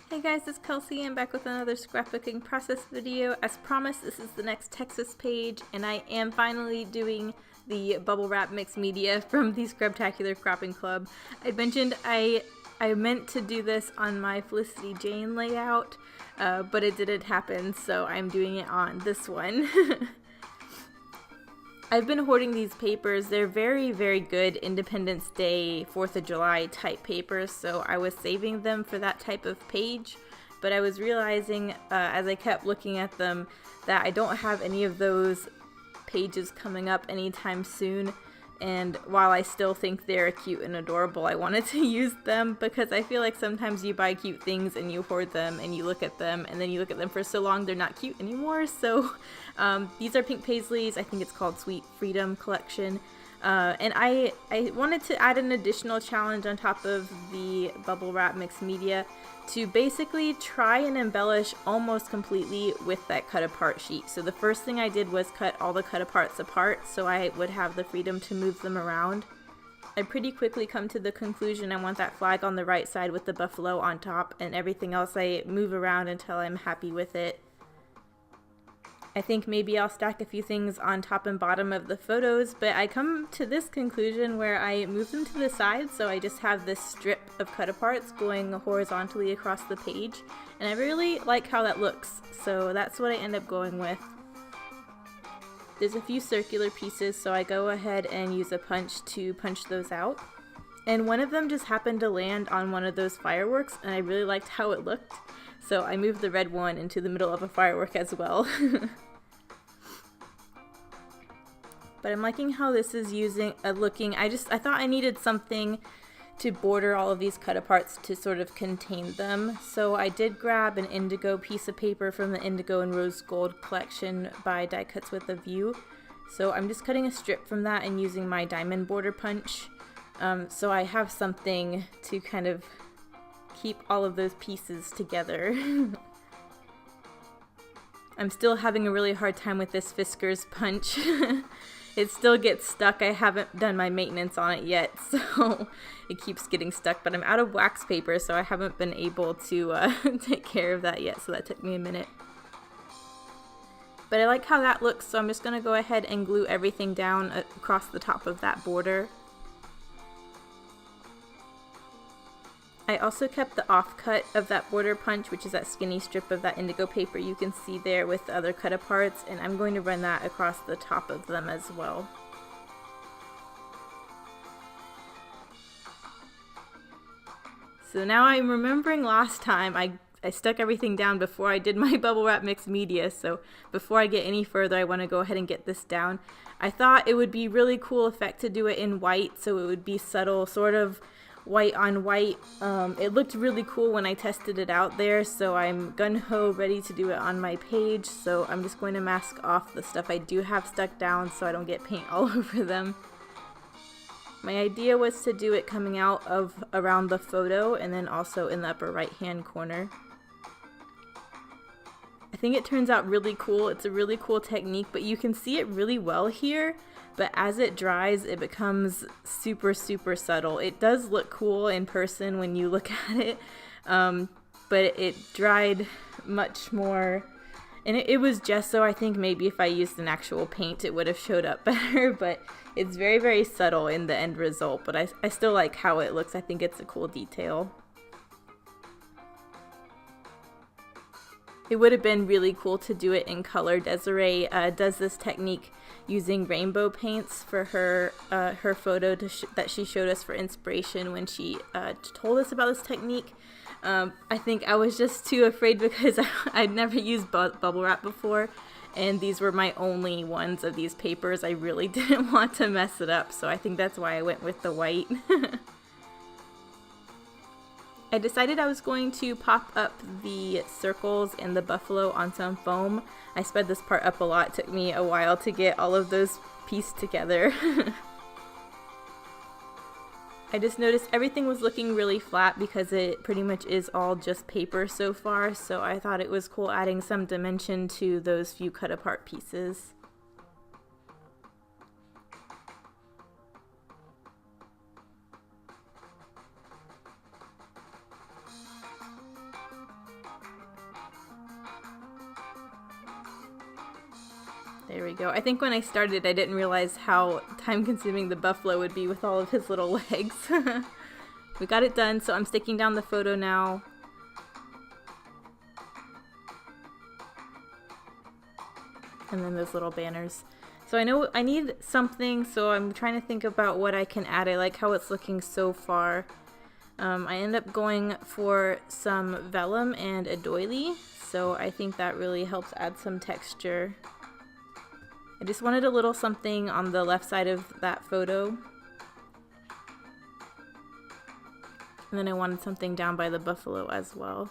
Hey guys, it's Kelsey. I'm back with another scrapbooking process video. As promised, this is the next Texas page, and I am finally doing the bubble wrap mixed media from the Scraptacular Cropping Club. I'd mentioned I meant to do this on my Felicity Jane layout, but it didn't happen, so I'm doing it on this one. I've been hoarding these papers. They're very, very good Independence Day, 4th of July type papers, so I was saving them for that type of page, but I was realizing as I kept looking at them that I don't have any of those pages coming up anytime soon, and while I still think they're cute and adorable, I wanted to use them because I feel like sometimes you buy cute things and you hoard them and you look at them and then you look at them for so long they're not cute anymore. So these are pink Paisleys. I think it's called Sweet Freedom Collection. And I wanted to add an additional challenge on top of the bubble wrap mixed media to basically try and embellish almost completely with that cut apart sheet. So the first thing I did was cut all the cut aparts apart so I would have the freedom to move them around. I pretty quickly come to the conclusion I want that flag on the right side with the buffalo on top, and everything else I move around until I'm happy with it. I think maybe I'll stack a few things on top and bottom of the photos, but I come to this conclusion where I move them to the side, so I just have this strip of cut aparts going horizontally across the page, and I really like how that looks, so that's what I end up going with. There's a few circular pieces, so I go ahead and use a punch to punch those out, and one of them just happened to land on one of those fireworks, and I really liked how it looked, so I moved the red one into the middle of a firework as well. But I'm liking how this is looking. I thought I needed something to border all of these cut aparts to sort of contain them. So I did grab an indigo piece of paper from the Indigo and Rose Gold collection by Die Cuts with a View. So I'm just cutting a strip from that and using my diamond border punch. So I have something to kind of keep all of those pieces together. I'm still having a really hard time with this Fisker's punch. It still gets stuck. I haven't done my maintenance on it yet, so it keeps getting stuck, but I'm out of wax paper, so I haven't been able to take care of that yet, so that took me a minute. But I like how that looks, so I'm just going to go ahead and glue everything down across the top of that border. I also kept the offcut of that border punch, which is that skinny strip of that indigo paper you can see there with the other cut aparts, and I'm going to run that across the top of them as well. So now I'm remembering last time I stuck everything down before I did my bubble wrap mixed media, so before I get any further I want to go ahead and get this down. I thought it would be really cool effect to do it in white, so it would be subtle, sort of white on white. It looked really cool when I tested it out there, so I'm gung-ho ready to do it on my page. So I'm just going to mask off the stuff I do have stuck down so I don't get paint all over them. My idea was to do it coming out of around the photo and then also in the upper right hand corner. I think it turns out really cool. It's a really cool technique, but you can see it really well here. But as it dries, it becomes super, super subtle. It does look cool in person when you look at it, but it dried much more. And it was gesso. I think maybe if I used an actual paint, it would have showed up better, but it's very, very subtle in the end result. But I still like how it looks. I think it's a cool detail. It would have been really cool to do it in color. Desiree does this technique using rainbow paints for her photo that she showed us for inspiration when she told us about this technique. I think I was just too afraid because I'd never used bubble wrap before, and these were my only ones of these papers. I really didn't want to mess it up, so I think that's why I went with the white. I decided I was going to pop up the circles and the buffalo on some foam. I sped this part up a lot. It took me a while to get all of those pieced together. I just noticed everything was looking really flat because it pretty much is all just paper so far, so I thought it was cool adding some dimension to those few cut apart pieces. There we go. I think when I started I didn't realize how time consuming the buffalo would be with all of his little legs. We got it done, so I'm sticking down the photo now. And then those little banners. So I know I need something, so I'm trying to think about what I can add. I like how it's looking so far. I end up going for some vellum and a doily, so I think that really helps add some texture. I just wanted a little something on the left side of that photo. And then I wanted something down by the buffalo as well.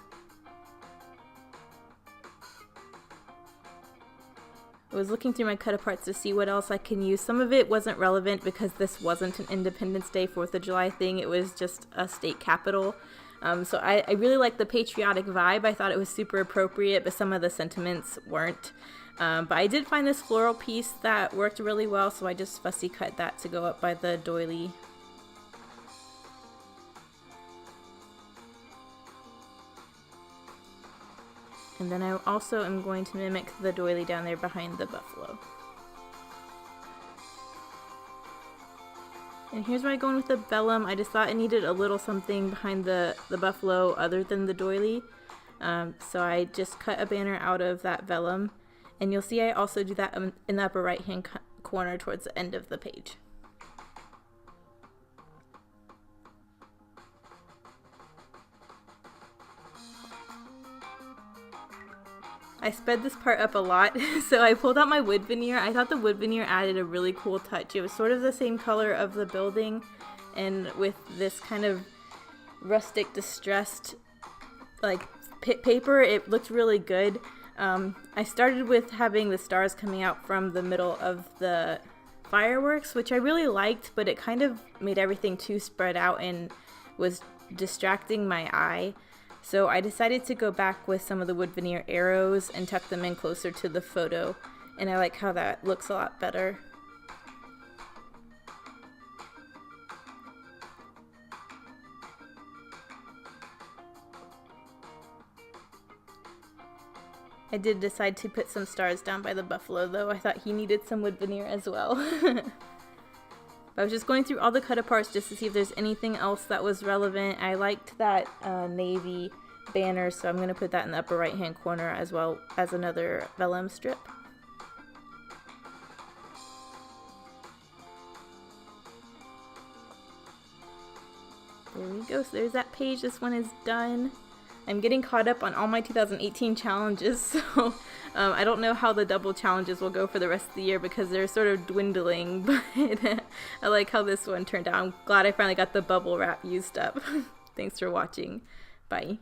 I was looking through my cut aparts to see what else I can use. Some of it wasn't relevant because this wasn't an Independence Day 4th of July thing. It was just a state capital. So I really liked the patriotic vibe. I thought it was super appropriate, but some of the sentiments weren't. But I did find this floral piece that worked really well, so I just fussy cut that to go up by the doily. And then I also am going to mimic the doily down there behind the buffalo. And here's where I'm going with the vellum. I just thought it needed a little something behind the buffalo other than the doily. So I just cut a banner out of that vellum. And you'll see I also do that in the upper right hand corner towards the end of the page. I sped this part up a lot, so I pulled out my wood veneer. I thought the wood veneer added a really cool touch. It was sort of the same color of the building, and with this kind of rustic distressed like paper, it looked really good. I started with having the stars coming out from the middle of the fireworks, which I really liked, but it kind of made everything too spread out and was distracting my eye. So I decided to go back with some of the wood veneer arrows and tuck them in closer to the photo, and I like how that looks a lot better. I did decide to put some stars down by the buffalo though. I thought he needed some wood veneer as well. I was just going through all the cut aparts just to see if there's anything else that was relevant. I liked that navy banner, so I'm going to put that in the upper right hand corner as well as another vellum strip. There we go. So there's that page. This one is done. I'm getting caught up on all my 2018 challenges, so I don't know how the double challenges will go for the rest of the year because they're sort of dwindling, but I like how this one turned out. I'm glad I finally got the bubble wrap used up. Thanks for watching. Bye.